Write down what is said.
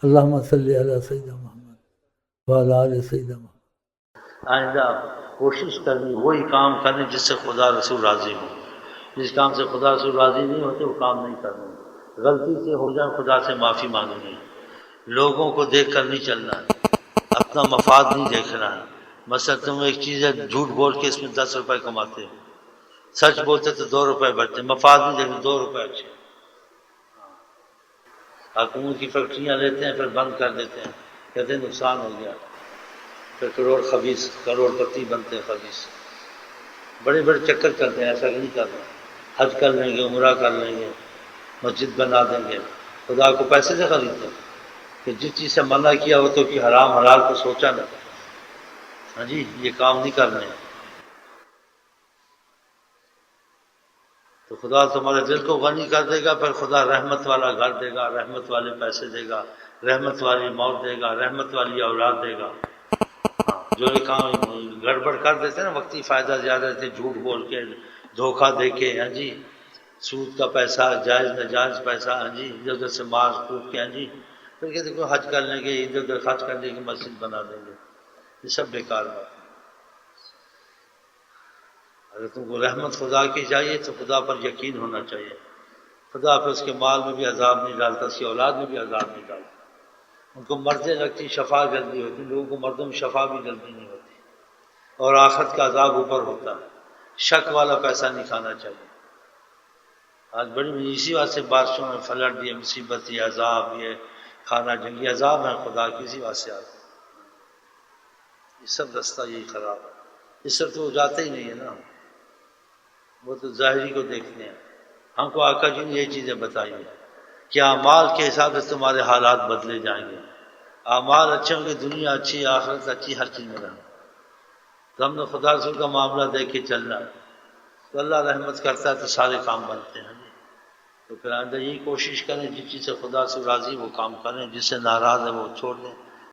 اللہم صلی علی سیدنا محمد وعلی آل سیدنا محمد۔ آئندہ کوشش کرنی وہی کام کرنے جس سے خدا رسول راضی ہو۔ جس کام سے خدا رسول راضی نہیں ہوتے وہ کام نہیں کرنے۔ غلطی سے ہو جائے خدا سے معافی مانگنی، لوگوں کو دیکھ کر نہیں چلنا، اپنا مفاد نہیں دیکھنا ہے۔ مثلا تم ایک چیز ہے جھوٹ بول کے اس میں 10 روپے کماتے ہو، سچ بولتے تو 2 روپے بچتے، مفاد نہیں دیکھتے، 2 روپے اچھے۔ حکومت کی فیکٹریاں لیتے ہیں پھر بند کر دیتے ہیں، کہتے ہیں نقصان ہو گیا، پھر کروڑ پتی بنتے ہیں خبیث، بڑے بڑے چکر کرتے ہیں، ایسا نہیں کرنا۔ حج کر لیں گے، عمرہ کر لیں گے، مسجد بنا دیں گے، خدا کو پیسے سے خریدتے ہیں کہ جس چیز سے منع کیا ہو تو کہ حرام حلال کو سوچا نہ۔ ہاں جی، یہ کام نہیں کرنے۔ تو خدا تمہارے دل کو غنی کر دے گا، پھر خدا رحمت والا گھر دے گا، رحمت والے پیسے دے گا، رحمت والی موت دے گا، رحمت والی اولاد دے گا۔ جو یہ کام گڑبڑ کر دیتے ہیں نا، وقتی فائدہ زیادہ دیتے، جھوٹ بول کے، دھوکہ دے کے، ہاں جی، سود کا پیسہ، جائز ناجائز پیسہ، ہاں جی، ادھر ادھر سے مار کوٹ کے، ہاں جی، پھر کہتے کوئی حج کر لیں گے، ادھر ادھر خرچ کر لیں گے، مسجد بنا دیں گے، یہ سب بیکار بات ہے۔ اگر تم کو رحمت خدا کی چاہیے تو خدا پر یقین ہونا چاہیے۔ خدا پھر اس کے مال میں بھی عذاب نہیں ڈالتا، اس کی اولاد میں بھی عذاب نہیں ڈالتا۔ ان کو مرضیں لگتی، شفا جلدی ہوتی، لوگوں کو مردوں میں شفا بھی جلدی نہیں ہوتی، اور آخرت کا عذاب اوپر ہوتا ہے۔ شک والا پیسہ نہیں کھانا چاہیے۔ آج بڑی اسی بات سے بارشوں میں فلڈ، یہ مصیبت، یہ عذاب، یہ کھانا جنگی عذاب ہے خدا کی، اسی بات سے آتا ہے۔ یہ سب رستہ یہی خراب ہے، اس سے تو وہ جاتے ہی نہیں ہے نا، وہ تو ظاہری کو دیکھتے ہیں۔ ہم کو آقا جی نے یہ چیزیں بتائی ہیں کہ اعمال کے حساب سے تمہارے حالات بدلے جائیں گے۔ اعمال اچھے ہوں گے، دنیا اچھی، آخرت اچھی، ہر چیز میں رہنا۔ تو ہم نے خدا رسول کا معاملہ دیکھ کے چلنا ہے، تو اللہ رحمت کرتا ہے تو سارے کام بنتے ہیں۔ تو پھر آئندہ یہی کوشش کریں، جس چیز سے خدا سے راضی وہ کام کریں، جس سے ناراض ہے وہ چھوڑ دیں۔